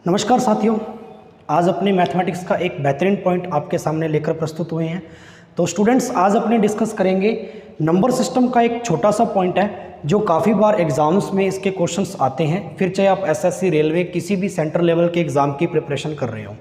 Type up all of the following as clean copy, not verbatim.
नमस्कार साथियों, आज अपने मैथमेटिक्स का एक बेहतरीन पॉइंट आपके सामने लेकर प्रस्तुत हुए हैं। तो स्टूडेंट्स, आज अपने डिस्कस करेंगे नंबर सिस्टम का एक छोटा सा पॉइंट है जो काफ़ी बार एग्जाम्स में इसके क्वेश्चंस आते हैं, फिर चाहे आप एसएससी, रेलवे, किसी भी सेंटर लेवल के एग्ज़ाम की प्रिपरेशन कर रहे हो।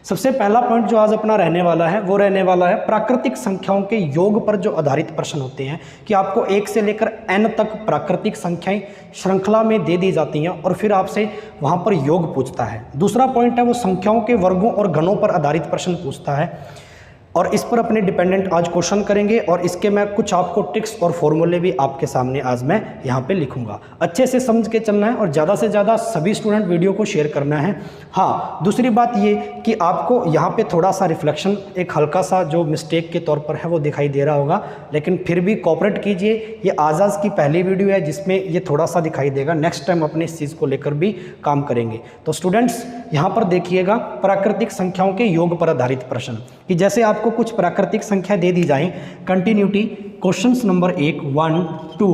सबसे पहला पॉइंट जो आज अपना रहने वाला है वो रहने वाला है प्राकृतिक संख्याओं के योग पर जो आधारित प्रश्न होते हैं कि आपको 1 से लेकर n तक प्राकृतिक संख्याएं श्रृंखला में दे दी जाती हैं और फिर आपसे वहां पर योग पूछता है। दूसरा पॉइंट है वो संख्याओं के वर्गों और घनों पर आधारित प्रश्न पूछता है और इस पर अपने डिपेंडेंट आज क्वेश्चन करेंगे और इसके मैं कुछ आपको ट्रिक्स और फॉर्मूले भी आपके सामने आज मैं यहाँ पे लिखूंगा। अच्छे से समझ के चलना है और ज़्यादा से ज़्यादा सभी स्टूडेंट वीडियो को शेयर करना है। हाँ, दूसरी बात ये कि आपको यहाँ पे थोड़ा सा रिफ्लेक्शन, एक हल्का सा जो मिस्टेक के तौर पर है वो दिखाई दे रहा होगा, लेकिन फिर भी कोऑपरेट कीजिए। ये आज की पहली वीडियो है जिसमें ये थोड़ा सा दिखाई देगा। नेक्स्ट टाइम अपने इस चीज़ को लेकर भी काम करेंगे। तो स्टूडेंट्स, यहाँ पर देखिएगा प्राकृतिक संख्याओं के योग पर आधारित प्रश्न कि जैसे आपको कुछ प्राकृतिक संख्या दे दी जाए, कंटिन्यूटी, क्वेश्चंस नंबर 1, 1, 2,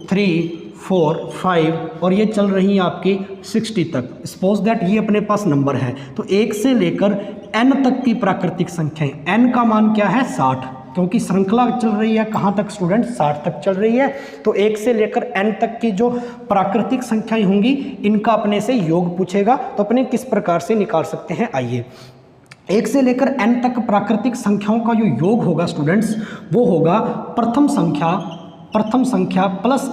3, 4, 5 और ये चल रही है आपकी 60 तक। सपोज दैट ये अपने पास नंबर है, तो 1 से लेकर n तक की प्राकृतिक संख्याएं, n का मान क्या है 60, क्योंकि श्रृंखला चल रही है कहाँ तक स्टूडेंट, 60 तक चल रही है। तो 1 से लेकर n तक की जो प्राकृतिक संख्याएं होंगी इनका अपने से योग पूछेगा। तो अपने किस प्रकार से निकाल सकते हैं, आइए। 1 से लेकर n तक प्राकृतिक संख्याओं का जो योग होगा स्टूडेंट्स, वो होगा प्रथम संख्या प्लस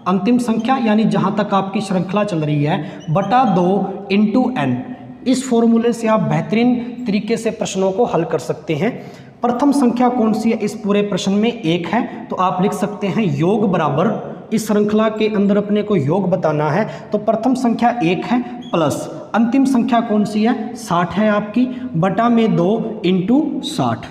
अंतिम संख्या यानी जहाँ तक आपकी श्रृंखला चल रही है बटा 2 इंटू n। इस फॉर्मूले से आप बेहतरीन तरीके से प्रश्नों को हल कर सकते हैं। प्रथम संख्या कौन सी है इस पूरे प्रश्न में, 1 है, तो आप लिख सकते हैं योग बराबर, इस श्रृंखला के अंदर अपने को योग बताना है तो प्रथम संख्या 1 है प्लस अंतिम संख्या कौन सी है, 60 है आपकी, बटा में 2 इंटू 60।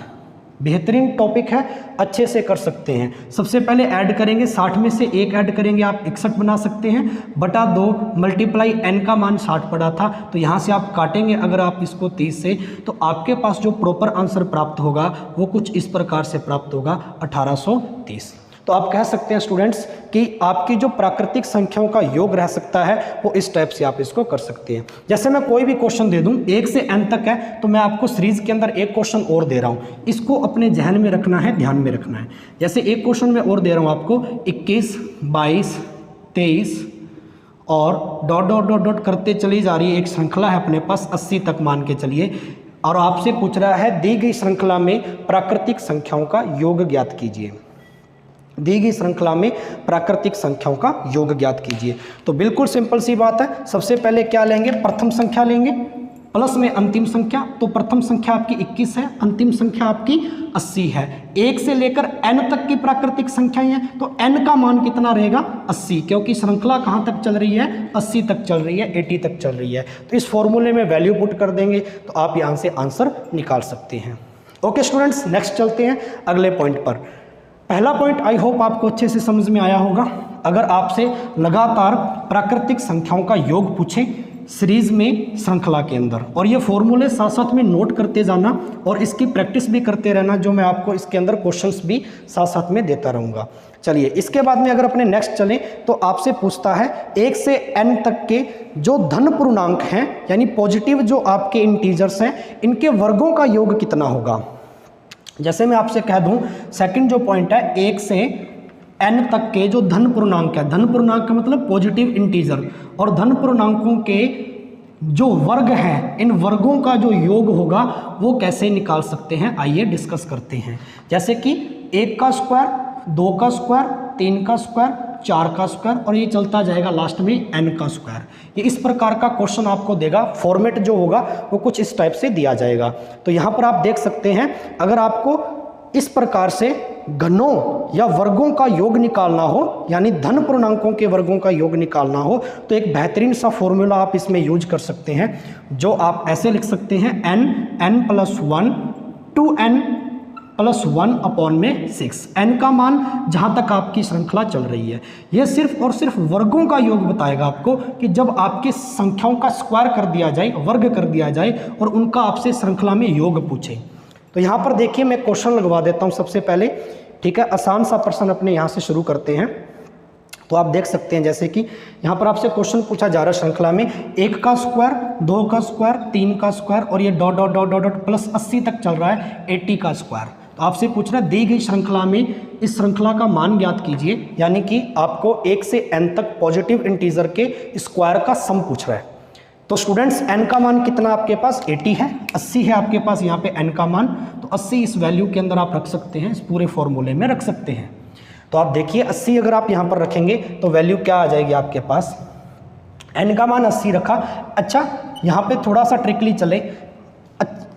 बेहतरीन टॉपिक है, अच्छे से कर सकते हैं। सबसे पहले ऐड करेंगे, 60 में से 1 ऐड करेंगे आप 61 बना सकते हैं, बटा 2 मल्टीप्लाई n का मान 60 पड़ा था, तो यहाँ से आप काटेंगे अगर आप इसको 30 से, तो आपके पास जो प्रॉपर आंसर प्राप्त होगा वो कुछ इस प्रकार से प्राप्त होगा, 1830। तो आप कह सकते हैं स्टूडेंट्स कि आपकी जो प्राकृतिक संख्याओं का योग रह सकता है वो इस टाइप से आप इसको कर सकते हैं। जैसे मैं कोई भी क्वेश्चन दे दूं 1 से n तक है, तो मैं आपको सीरीज के अंदर एक क्वेश्चन और दे रहा हूं, इसको अपने जहन में रखना है, ध्यान में रखना है। जैसे एक क्वेश्चन मैं और दे रहा हूं आपको, 21, 22, 23 और डॉट डॉट डॉट डॉट करते चली जा रही है। एक श्रृंखला है अपने पास, 80 तक मान के चलिए, और आपसे पूछ रहा है दी गई श्रृंखला में प्राकृतिक संख्याओं का योग ज्ञात कीजिए। दी गई श्रृंखला में प्राकृतिक संख्याओं का योग ज्ञात कीजिए। तो बिल्कुल सिंपल सी बात है, सबसे पहले क्या लेंगे, प्रथम संख्या लेंगे प्लस में अंतिम संख्या। तो प्रथम संख्या आपकी 21 है, अंतिम संख्या आपकी 80 है। 1 से लेकर n तक की प्राकृतिक संख्याएं हैं, तो n का मान कितना रहेगा, 80, क्योंकि श्रृंखला कहाँ तक चल रही है, 80 तक चल रही है, 80 तक चल रही है। तो इस फॉर्मूले में वैल्यू पुट कर देंगे तो आप यहाँ से आंसर निकाल सकते हैं। ओके स्टूडेंट्स, नेक्स्ट चलते हैं अगले पॉइंट पर। पहला पॉइंट आई होप आपको अच्छे से समझ में आया होगा। अगर आपसे लगातार प्राकृतिक संख्याओं का योग पूछे सीरीज में, श्रृंखला के अंदर, और ये फॉर्मूले साथ साथ में नोट करते जाना और इसकी प्रैक्टिस भी करते रहना, जो मैं आपको इसके अंदर क्वेश्चंस भी साथ साथ में देता रहूँगा। चलिए, इसके बाद में अगर अपने नेक्स्ट चलें तो आपसे पूछता है 1 से n तक के जो धन पूर्णांक हैं, यानी पॉजिटिव जो आपके इंटीजर्स हैं, इनके वर्गों का योग कितना होगा। जैसे मैं आपसे कह दूं, सेकंड जो पॉइंट है, 1 से n तक के जो धन पूर्णांक है, धन पूर्णांक का मतलब पॉजिटिव इंटीजर, और धन पूर्णांकों के जो वर्ग हैं, इन वर्गों का जो योग होगा वो कैसे निकाल सकते हैं, आइए डिस्कस करते हैं। जैसे कि 1 का स्क्वायर, 2 का स्क्वायर, 3 का स्क्वायर, 4 का स्क्वायर, और ये चलता जाएगा लास्ट में n का स्क्वायर। ये इस प्रकार का क्वेश्चन आपको देगा, फॉर्मेट जो होगा वो कुछ इस टाइप से दिया जाएगा। तो यहाँ पर आप देख सकते हैं, अगर आपको इस प्रकार से घनों या वर्गों का योग निकालना हो, यानी धन पूर्णांकों के वर्गों का योग निकालना हो, तो एक बेहतरीन सा फॉर्मूला आप इसमें यूज कर सकते हैं, जो आप ऐसे लिख सकते हैं, n plus 1 2n plus 1 upon में 6। n का मान जहाँ तक आपकी श्रृंखला चल रही है, यह सिर्फ और सिर्फ वर्गों का योग बताएगा आपको कि जब आपकी संख्याओं का स्क्वायर कर दिया जाए, वर्ग कर दिया जाए और उनका आपसे श्रृंखला में योग पूछे। तो यहाँ पर देखिए, मैं क्वेश्चन लगवा देता हूँ सबसे पहले, ठीक है। आसान सा प्रश्न अपने यहाँ से शुरू करते हैं। तो आप देख सकते हैं जैसे कि यहाँ पर आपसे क्वेश्चन पूछा जा रहा है श्रृंखला में 1 का स्क्वायर, 2 का स्क्वायर, 3 का स्क्वायर और ये dot dot dot dot dot plus 80 तक चल रहा है 80 का स्क्वायर। तो आपसे पूछ रहा है दी गई श्रृंखला में इस श्रृंखला का मान ज्ञात कीजिए, यानी कि आपको 1 से n तक पॉजिटिव इंटीजर के स्क्वायर का सम पूछ रहा है। तो स्टूडेंट्स n का मान कितना आपके पास 80 है, 80 है आपके पास यहाँ पे n का मान, तो 80 इस वैल्यू के अंदर आप रख सकते हैं, इस पूरे फॉर्मूले में रख सकते हैं। तो आप देखिए 80 अगर आप यहाँ पर रखेंगे तो वैल्यू क्या आ जाएगी आपके पास, n का मान 80 रखा। अच्छा यहाँ पे थोड़ा सा ट्रिकली चले,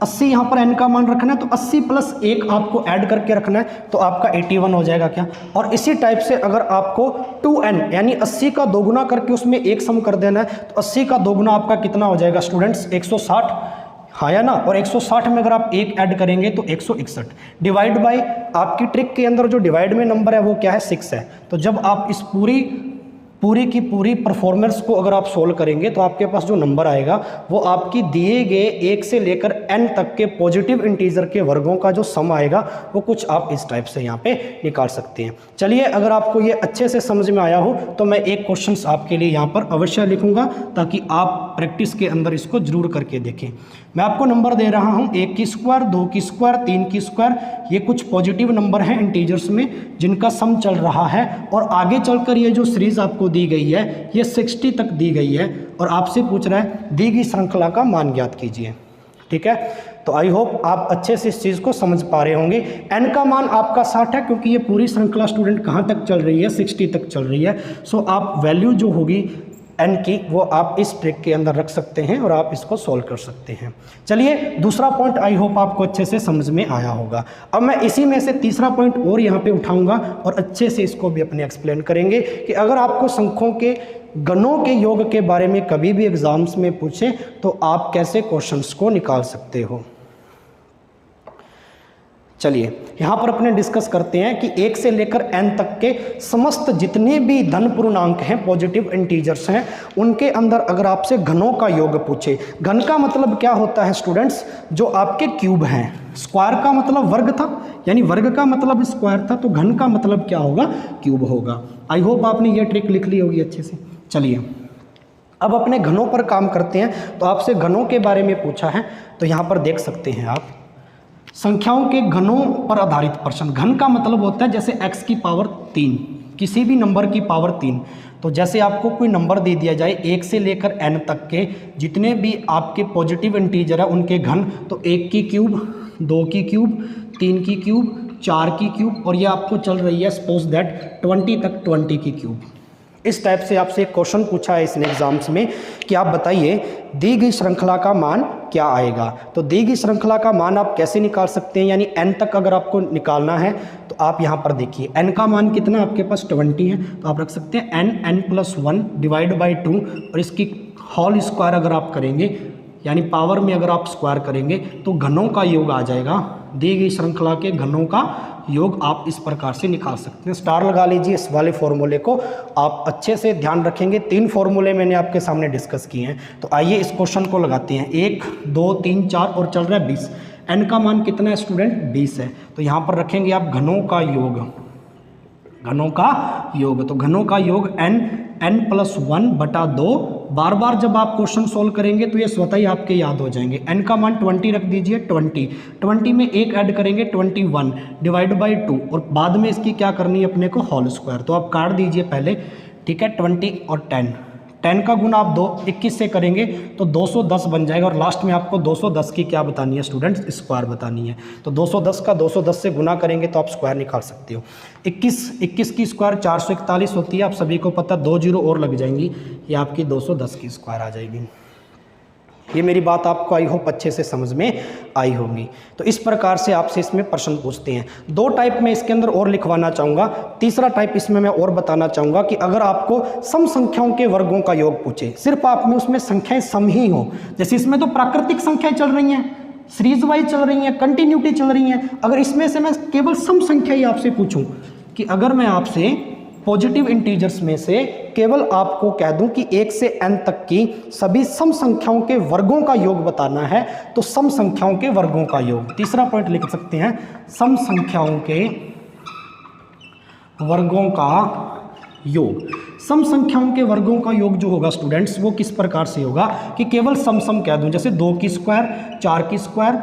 80 यहाँ पर n का मान रखना है तो 80 प्लस 1 आपको ऐड करके रखना है तो आपका 81 हो जाएगा क्या। और इसी टाइप से अगर आपको 2n यानी 80 का दोगुना करके उसमें एक सम कर देना है तो 80 का दोगुना आपका कितना हो जाएगा स्टूडेंट्स 160, हाँ या ना। और 160 में अगर आप एक ऐड करेंगे तो 161 डिवाइड बाय आपकी ट्रिक के अंदर जो डिवाइड में नंबर है वो क्या है 6 है। तो जब आप इस पूरी की पूरी परफॉर्मेंस को अगर आप सोल्व करेंगे तो आपके पास जो नंबर आएगा वो आपकी दिए गए 1 से लेकर n तक के पॉजिटिव इंटीजर के वर्गों का जो सम आएगा वो कुछ आप इस टाइप से यहाँ पे निकाल सकते हैं। चलिए अगर आपको ये अच्छे से समझ में आया हो तो मैं एक क्वेश्चन आपके लिए यहाँ पर अवश्य लिखूंगा ताकि आप प्रैक्टिस के अंदर इसको जरूर करके देखें। मैं आपको नंबर दे रहा हूँ 1 की स्क्वायर, 2 की स्क्वायर, 3 की स्क्वायर, ये कुछ पॉजिटिव नंबर हैं इंटीजर्स में जिनका सम चल रहा है और आगे चलकर ये जो सीरीज आपको दी गई है ये 60 तक दी गई है और आपसे पूछ रहा है दी गई श्रृंखला का मान ज्ञात कीजिए। ठीक है, तो आई होप आप अच्छे से इस चीज़ को समझ पा रहे होंगे। n का मान आपका 60 है क्योंकि ये पूरी श्रृंखला स्टूडेंट कहाँ तक चल रही है 60 तक चल रही है। सो आप वैल्यू जो होगी n की वो आप इस ट्रिक के अंदर रख सकते हैं और आप इसको सॉल्व कर सकते हैं। चलिए दूसरा पॉइंट आई होप आपको अच्छे से समझ में आया होगा। अब मैं इसी में से तीसरा पॉइंट और यहाँ पे उठाऊंगा और अच्छे से इसको भी अपने एक्सप्लेन करेंगे कि अगर आपको संख्यों के गणों के योग के बारे में कभी भी एग्जाम्स में पूछे तो आप कैसे क्वेश्चंस को निकाल सकते हो। चलिए यहाँ पर अपने डिस्कस करते हैं कि 1 से लेकर n तक के समस्त जितने भी धन पूर्णांक हैं पॉजिटिव इंटीजर्स हैं उनके अंदर अगर आपसे घनों का योग पूछे, घन का मतलब क्या होता है स्टूडेंट्स, जो आपके क्यूब हैं। स्क्वायर का मतलब वर्ग था, यानी वर्ग का मतलब स्क्वायर था, तो घन का मतलब क्या होगा क्यूब होगा। आई होप आपने ये ट्रिक लिख ली होगी अच्छे से। चलिए अब अपने घनों पर काम करते हैं। तो आपसे घनों के बारे में पूछा है तो यहाँ पर देख सकते हैं आप संख्याओं के घनों पर आधारित प्रश्न। घन का मतलब होता है जैसे x की पावर 3, किसी भी नंबर की पावर 3। तो जैसे आपको कोई नंबर दे दिया जाए 1 से लेकर n तक के जितने भी आपके पॉजिटिव इंटीजर है उनके घन, तो 1 की क्यूब, 2 की क्यूब, 3 की क्यूब, 4 की क्यूब और ये आपको चल रही है सपोज दैट 20 तक 20 की क्यूब। इस टाइप से आपसे एक क्वेश्चन पूछा है इसने एग्जाम्स में कि आप बताइए दी गई श्रृंखला का मान क्या आएगा। तो दी गई श्रृंखला का मान आप कैसे निकाल सकते हैं, यानी n तक अगर आपको निकालना है तो आप यहाँ पर देखिए n का मान कितना आपके पास 20 है, तो आप रख सकते हैं n+1 डिवाइड बाई 2 और इसकी होल स्क्वायर अगर आप करेंगे यानी पावर में अगर आप स्क्वायर करेंगे तो घनों का योग आ जाएगा। दी गई श्रृंखला के घनों का योग आप इस प्रकार से निकाल सकते हैं। स्टार लगा लीजिए इस वाले फॉर्मूले को, आप अच्छे से ध्यान रखेंगे। 3 फॉर्मूले मैंने आपके सामने डिस्कस किए हैं। तो आइए इस क्वेश्चन को लगाते हैं। 1, 2, 3, 4 और चल रहा है 20। n का मान कितना है स्टूडेंट 20 है। तो यहाँ पर रखेंगे आप घनों का योग, घनों का योग। तो घनों का योग n+1 बटा 2। बार बार जब आप क्वेश्चन सोल्व करेंगे तो ये स्वतः ही आपके याद हो जाएंगे। n का मान 20 रख दीजिए, 20 में एक ऐड करेंगे 21 डिवाइड बाई 2 और बाद में इसकी क्या करनी है अपने को होल स्क्वायर। तो आप काट दीजिए पहले, ठीक है। 20 और 10 का गुना आप 21 से करेंगे तो 210 बन जाएगा और लास्ट में आपको 210 की क्या बतानी है स्टूडेंट्स, स्क्वायर बतानी है। तो 210 का 210 से गुना करेंगे तो आप स्क्वायर निकाल सकते हो। 21 की स्क्वायर 441 होती है, आप सभी को पता, 2 जीरो और लग जाएंगी, ये आपकी 210 की स्क्वायर आ जाएगी। ये मेरी बात आपको आई होप अच्छे से समझ में आई होगी। तो इस प्रकार से आपसे इसमें प्रश्न पूछते हैं। 2 टाइप में इसके अंदर और लिखवाना चाहूँगा। तीसरा टाइप इसमें मैं और बताना चाहूँगा कि अगर आपको सम संख्याओं के वर्गों का योग पूछे, सिर्फ आप में उसमें संख्याएं सम ही हो, जैसे इसमें तो प्राकृतिक संख्याएं चल रही हैं, सीरीज वाइज चल रही हैं, कंटिन्यूटी चल रही हैं। अगर इसमें से मैं केवल सम संख्या ही आपसे पूछूं कि अगर मैं आपसे पॉजिटिव इंटीजर्स में से केवल आपको कह दूं कि 1 से n तक की सभी सम संख्याओं के वर्गों का योग बताना है, तो सम संख्याओं के वर्गों का योग, तीसरा पॉइंट लिख सकते हैं, सम संख्याओं के वर्गों का योग। सम संख्याओं के वर्गों का योग जो होगा स्टूडेंट्स वो किस प्रकार से होगा कि केवल सम कह दूं, जैसे 2 की स्क्वायर, 4 की स्क्वायर,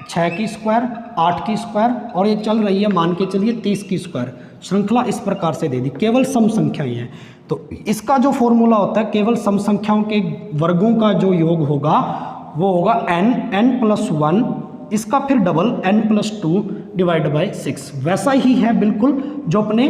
6 की स्क्वायर, 8 की स्क्वायर और ये चल रही है मान के चलिए 30 की स्क्वायर। श्रृंखला इस प्रकार से दे दी, केवल सम संख्याएं हैं। तो इसका जो फॉर्मूला होता है केवल सम संख्याओं के वर्गों का जो योग होगा वो होगा n+1, इसका फिर डबल n+2 डिवाइड बाय 6। वैसा ही है बिल्कुल जो अपने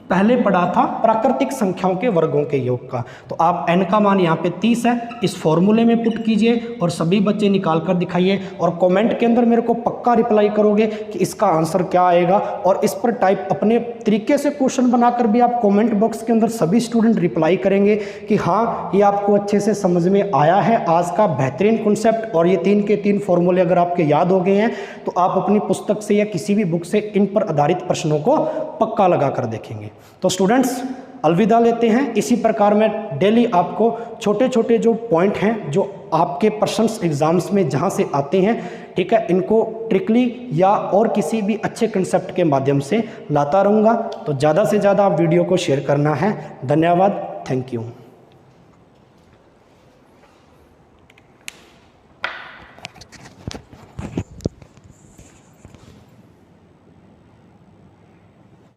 पहले पढ़ा था प्राकृतिक संख्याओं के वर्गों के योग का। तो आप n का मान यहाँ पे 30 है, इस फॉर्मूले में पुट कीजिए और सभी बच्चे निकाल कर दिखाइए और कमेंट के अंदर मेरे को पक्का रिप्लाई करोगे कि इसका आंसर क्या आएगा। और इस पर टाइप अपने तरीके से क्वेश्चन बनाकर भी आप कमेंट बॉक्स के अंदर सभी स्टूडेंट रिप्लाई करेंगे कि हाँ ये आपको अच्छे से समझ में आया है आज का बेहतरीन कॉन्सेप्ट। और ये 3 के 3 फॉर्मूले अगर आपके याद हो गए हैं तो आप अपनी पुस्तक से या किसी भी बुक से इन पर आधारित प्रश्नों को पक्का लगा कर देखेंगे। तो स्टूडेंट्स अलविदा लेते हैं। इसी प्रकार मैं डेली आपको छोटे छोटे जो पॉइंट हैं जो आपके पर्सनस एग्जाम्स में जहां से आते हैं, ठीक है, इनको ट्रिकली या और किसी भी अच्छे कंसेप्ट के माध्यम से लाता रहूँगा। तो ज़्यादा से ज़्यादा आप वीडियो को शेयर करना है। धन्यवाद, थैंक यू।